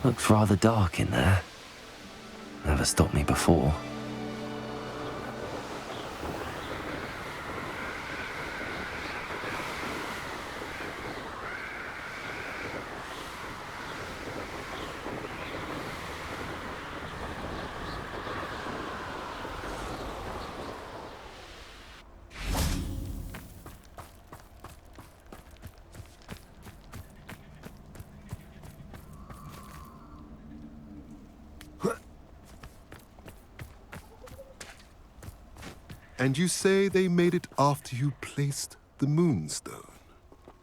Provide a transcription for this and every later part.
Looks rather dark in there. Never stopped me before. And you say they made it after you placed the moonstone?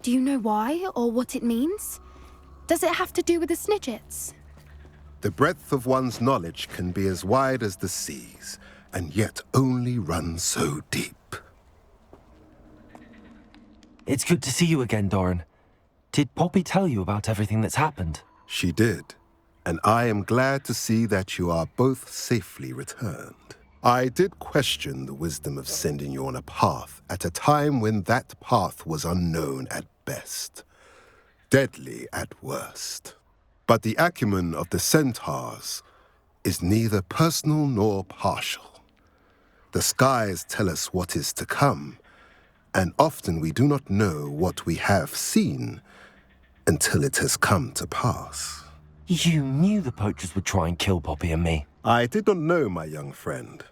Do you know why, or what it means? Does it have to do with the Snidgets? The breadth of one's knowledge can be as wide as the seas, and yet only run so deep. It's good to see you again, Doran. Did Poppy tell you about everything that's happened? She did, and I am glad to see that you are both safely returned. I did question the wisdom of sending you on a path at a time when that path was unknown at best, deadly at worst. But the acumen of the centaurs is neither personal nor partial. The skies tell us what is to come, and often we do not know what we have seen until it has come to pass. You knew the poachers would try and kill Poppy and me. I did not know, my young friend,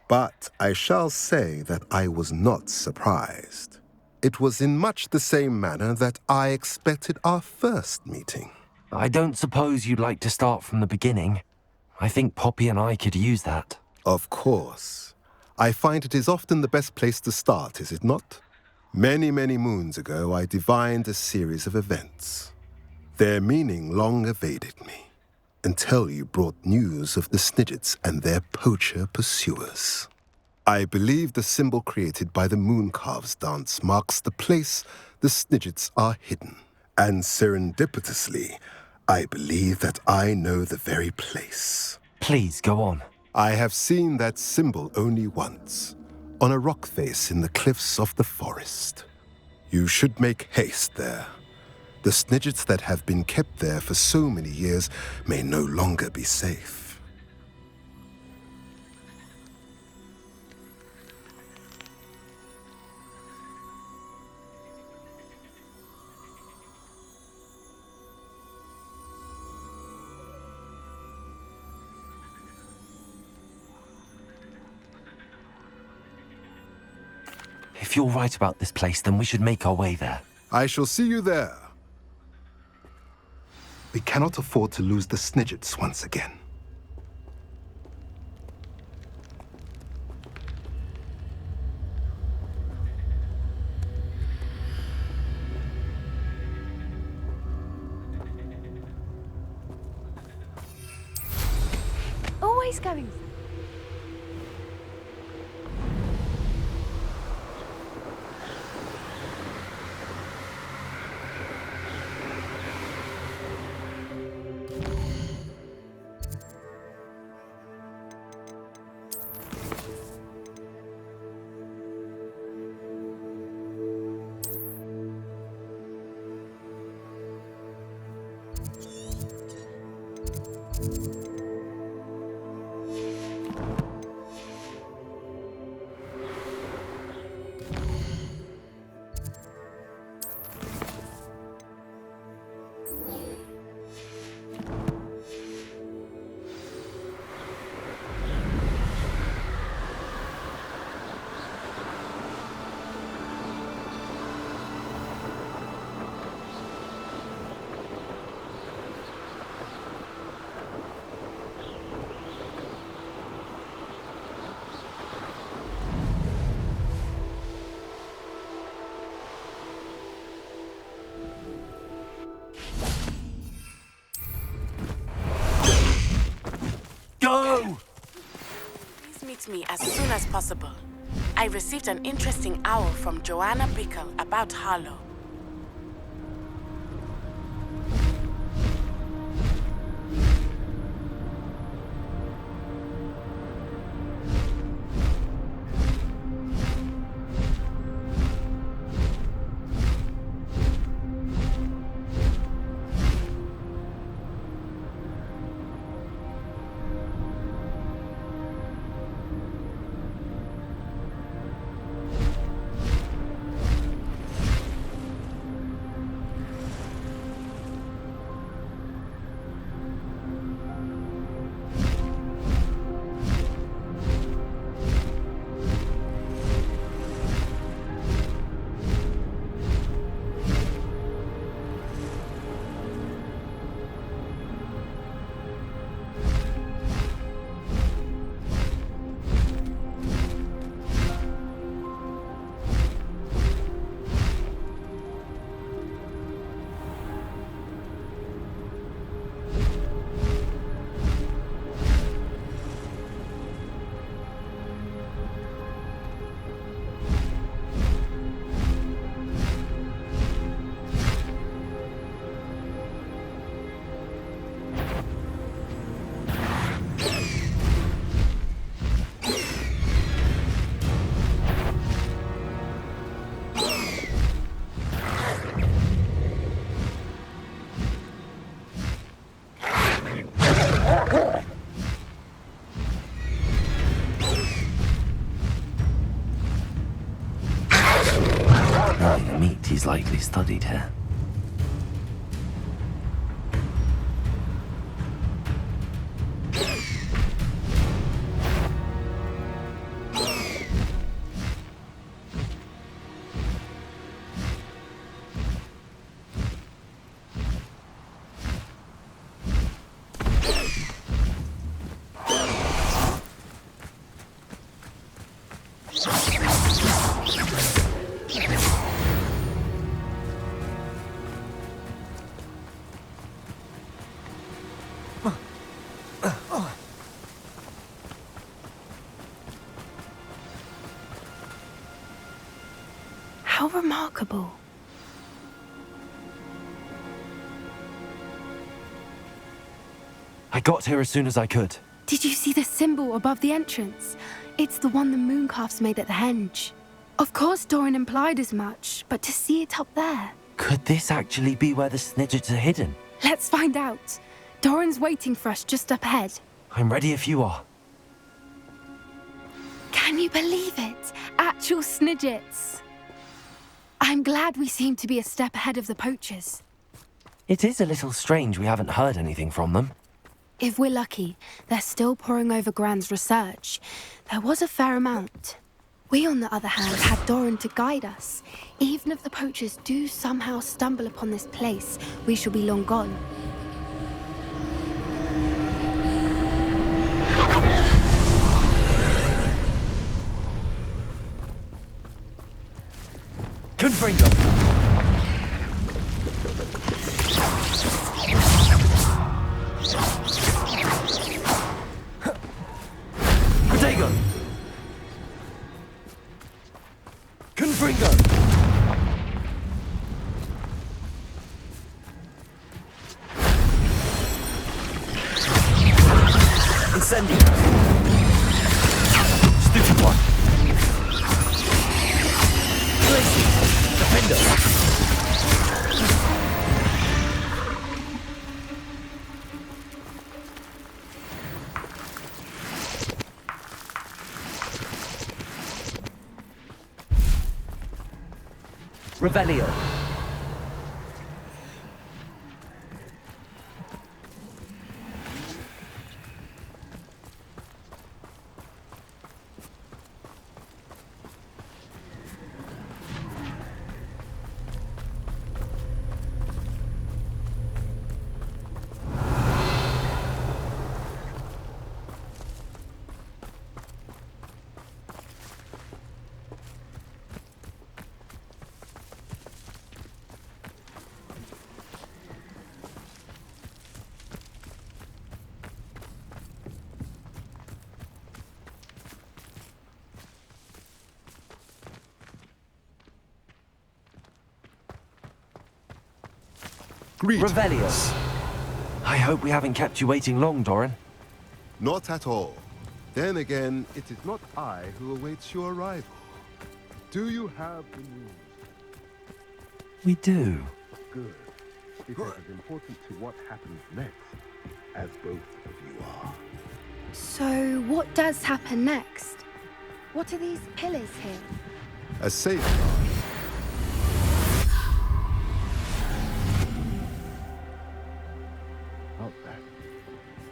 but I shall say that I was not surprised. It was in much the same manner that I expected our first meeting. I don't suppose you'd like to start from the beginning. I think Poppy and I could use that. Of course. I find it is often the best place to start, is it not? Many, many moons ago, I divined a series of events. Their meaning long evaded me, until you brought news of the Snidgets and their poacher pursuers. I believe the symbol created by the Mooncalves dance marks the place the Snidgets are hidden. And serendipitously, I believe that I know the very place. Please, go on. I have seen that symbol only once, on a rock face in the cliffs of the forest. You should make haste there. The Snidgets that have been kept there for so many years may no longer be safe. If you're right about this place, then we should make our way there. I shall see you there. We cannot afford to lose the Snidgets once again. Always going. Contact me as soon as possible. I received an interesting owl from Joanna Bickle about Harlow. Meat he's likely studied here. How remarkable. I got here as soon as I could. Did you see the symbol above the entrance? It's the one the mooncalves made at the henge. Of course Doran implied as much, but to see it up there... Could this actually be where the Snidgets are hidden? Let's find out. Doran's waiting for us just up ahead. I'm ready if you are. Can you believe it? Actual Snidgets. I'm glad we seem to be a step ahead of the poachers. It is a little strange we haven't heard anything from them. If we're lucky, they're still poring over Gran's research. There was a fair amount. We, on the other hand, had Doran to guide us. Even if the poachers do somehow stumble upon this place, we shall be long gone. Confringo! Protego! Confringo! Incendio! Stupid one! Defender! Revelio. Greetings. Revelio. I hope we haven't kept you waiting long, Doran. Not at all. Then again, it is not I who awaits your arrival. Do you have the news? We do. Good. It is as important to what happens next as both of you are. So, what does happen next? What are these pillars here? A safeguard. Out that,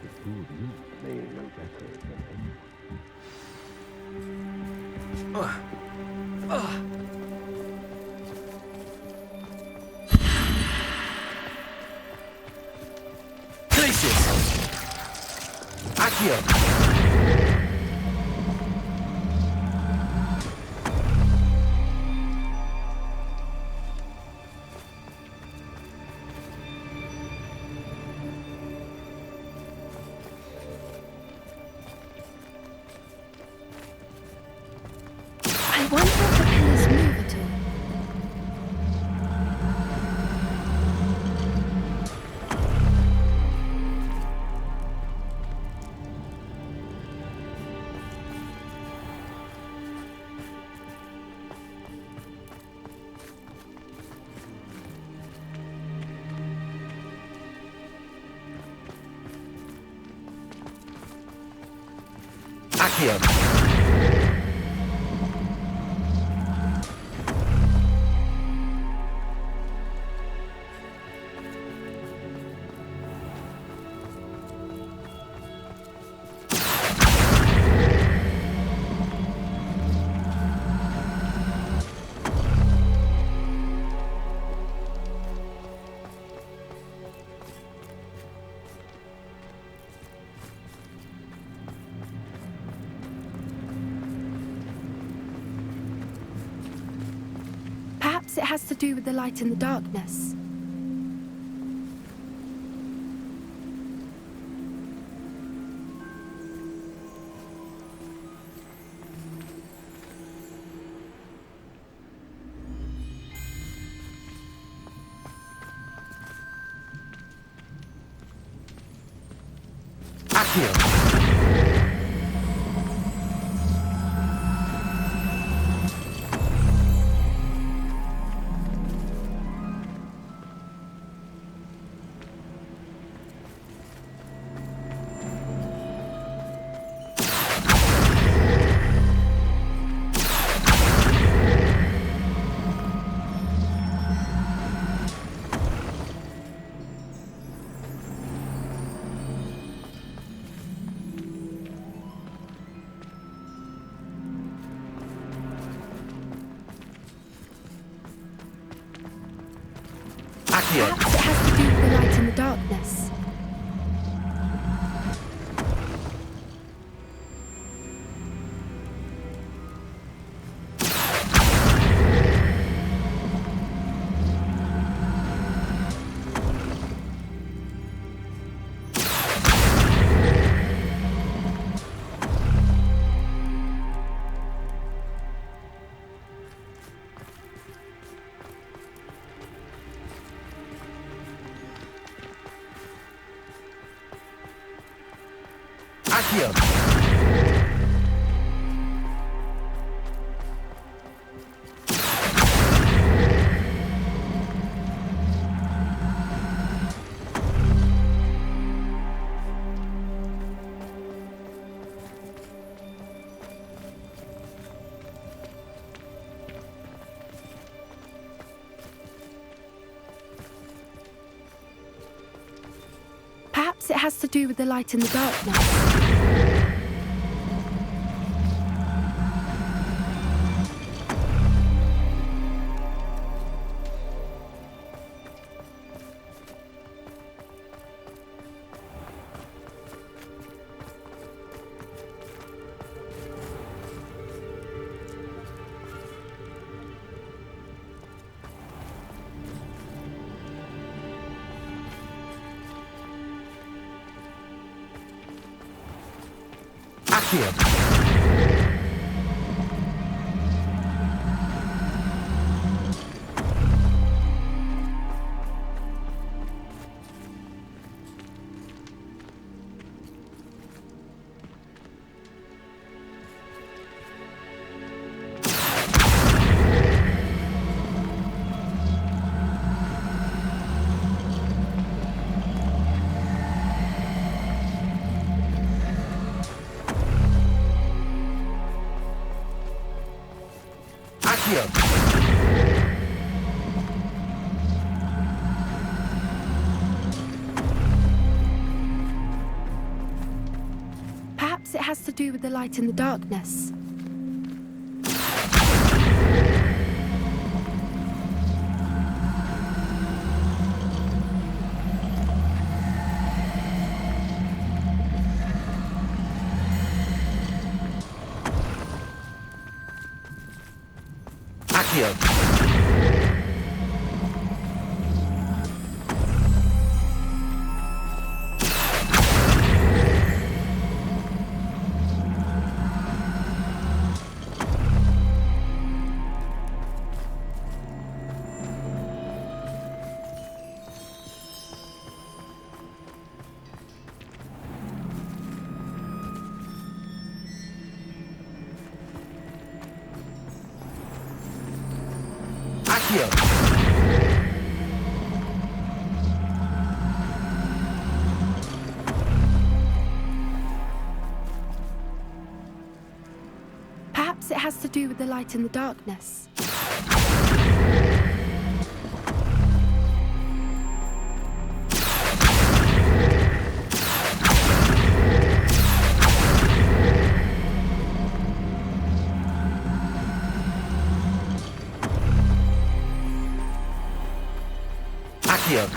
the two of you may know better than anyone. Glacius! Accio! I wonder if the pillars move at all. Accio! Perhaps it has to do with the light in the darkness. Accio! Accio! Perhaps it has to do with the light in the darkness. Accio! Perhaps it has to do with the light in the darkness. Accio! Accio! Perhaps it has to do with the light in the darkness. Accio! Accio! Perhaps it has to do with the light in the darkness. Accio!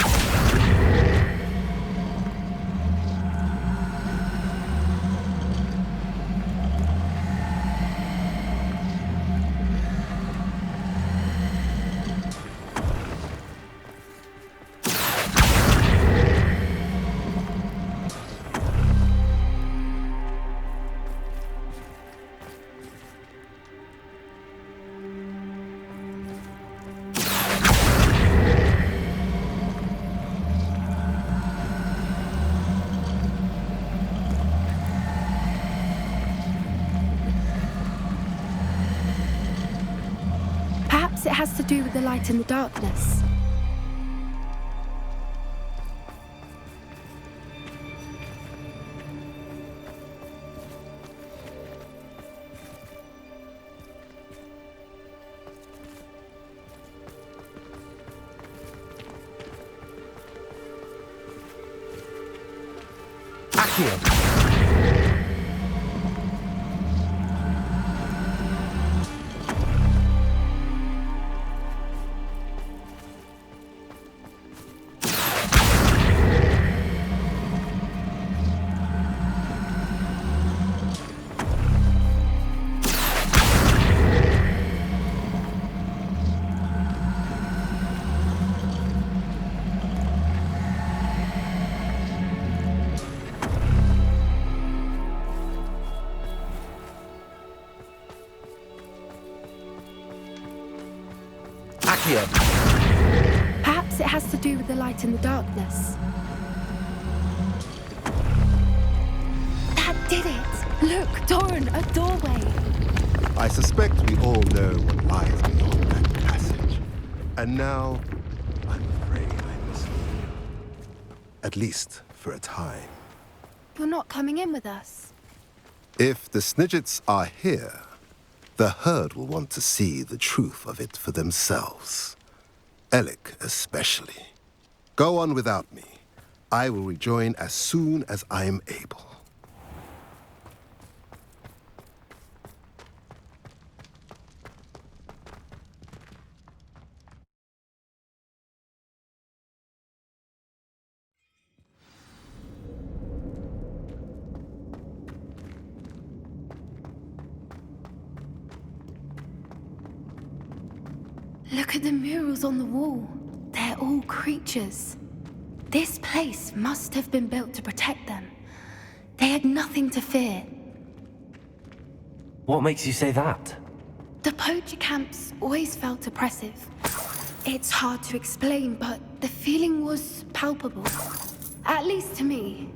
Perhaps it has to do with the light in the darkness. Accio! Accio! Perhaps it has to do with the light in the darkness. That did it! Look, Doran, a doorway! I suspect we all know what lies beyond that passage. And now, I'm afraid I must leave. At least for a time. You're not coming in with us. If the Snidgets are here, the herd will want to see the truth of it for themselves. Alec especially. Go on without me. I will rejoin as soon as I am able. Look at the murals on the wall. They're all creatures. This place must have been built to protect them. They had nothing to fear. What makes you say that? The poacher camps always felt oppressive. It's hard to explain, but the feeling was palpable. At least to me.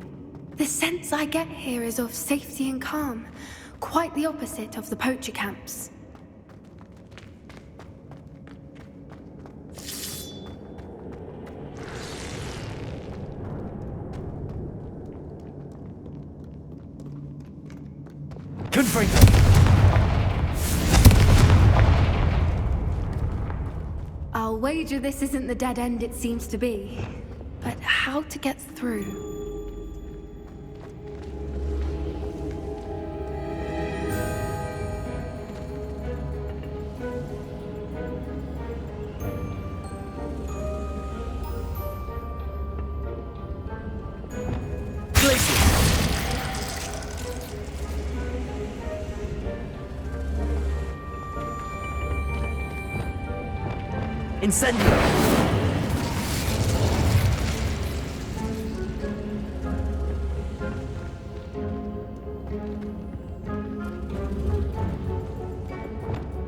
The sense I get here is of safety and calm, quite the opposite of the poacher camps. Confringo! wager this isn't the dead end it seems to be. But how to get through? Incendio!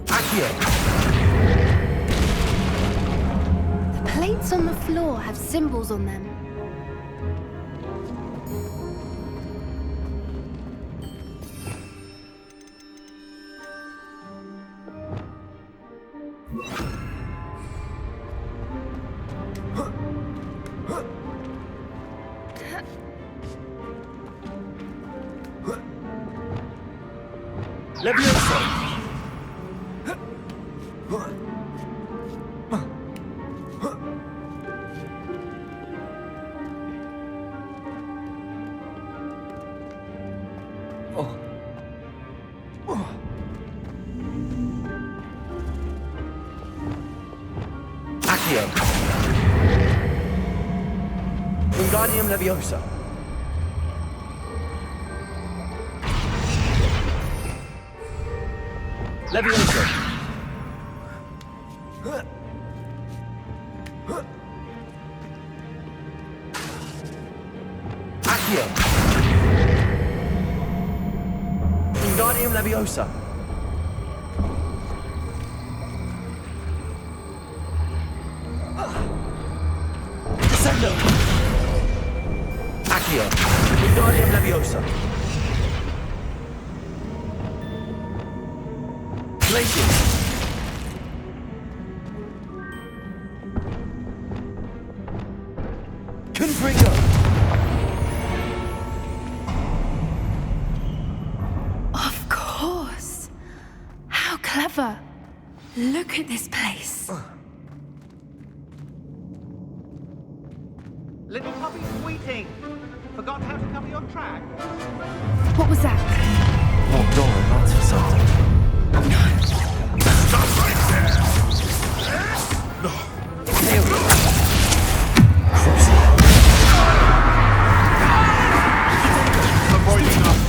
Accio! The plates on the floor have symbols on them. Levioso! Accio! Wingardium Leviosa! Leviosa! Accio! Wingardium Leviosa! Descendo! Accio! Wingardium Leviosa! Glacius! Confringo! Of course! How clever! Look at this place. Little puppy squeaking. Forgot how to cover your track? What was that? Not Doran, that's for certain. Stop right there! Here we go. Avoid enough.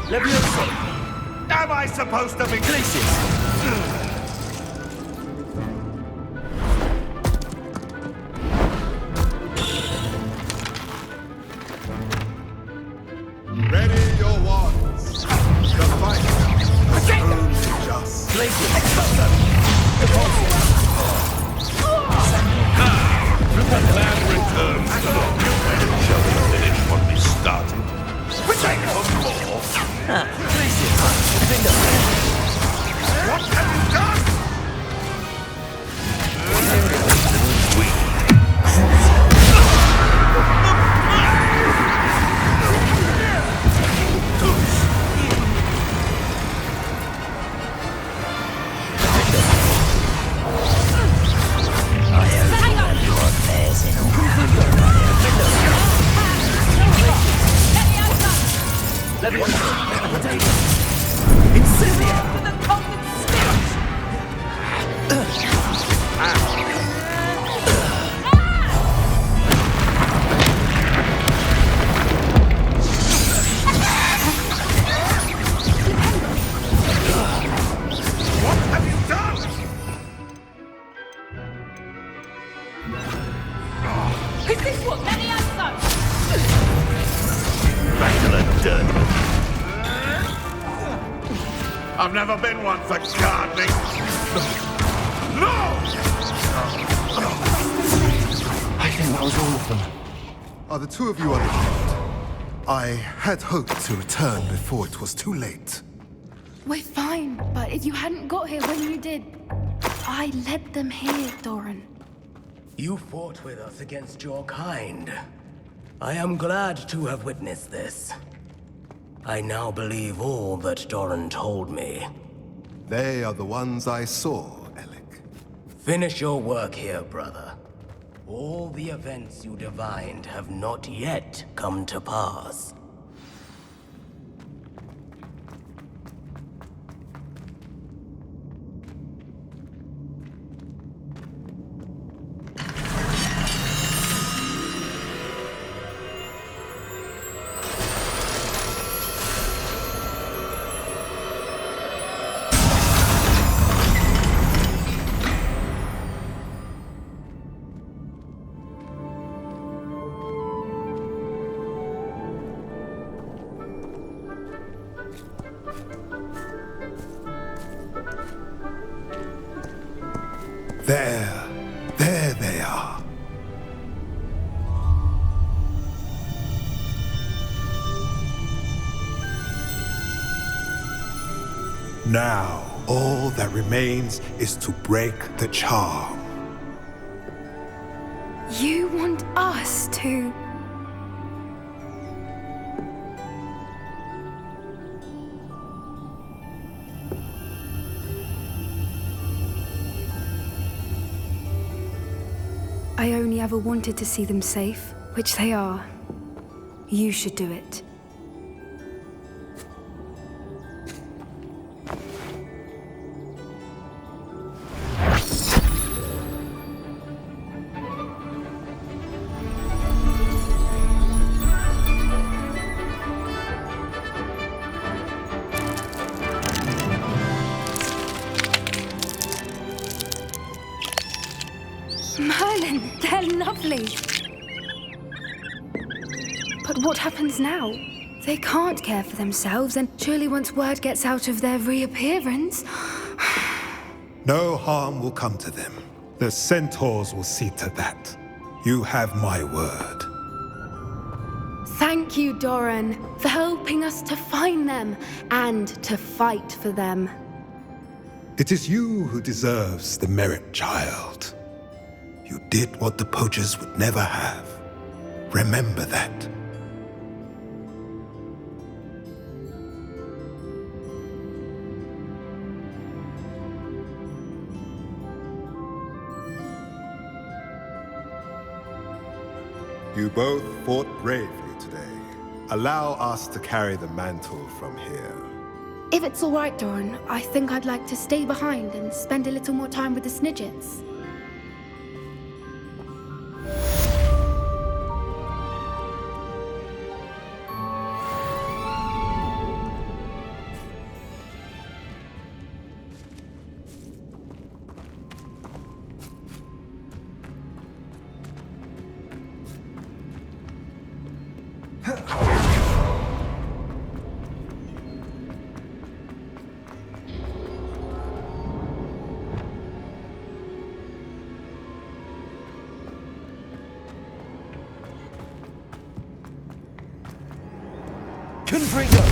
Levioso! Am I supposed to be Glacius! Ready your wands. The fight is only just. Glacius! Man returns to the shall we finish what we started? Take on more. Glacius! What have you done? Is this what Levioso? Back to the dirt. I've never been one for gardening. No! I think that was all of them. Are the two of you unharmed? I had hoped to return before it was too late. We're fine, but if you hadn't got here when you did, I led them here, Doran. You fought with us against your kind. I am glad to have witnessed this. I now believe all that Doran told me. They are the ones I saw, Alec. Finish your work here, brother. All the events you divined have not yet come to pass. There they are. Now, all that remains is to break the charm. You want us to... I only ever wanted to see them safe, which they are. You should do it. Merlin, they're lovely. But what happens now? They can't care for themselves, and surely once word gets out of their reappearance... No harm will come to them. The centaurs will see to that. You have my word. Thank you, Doran, for helping us to find them and to fight for them. It is you who deserves the merit, child. You did what the poachers would never have. Remember that. You both fought bravely today. Allow us to carry the mantle from here. If it's all right, Doran, I think I'd like to stay behind and spend a little more time with the Snidgets. Confringo!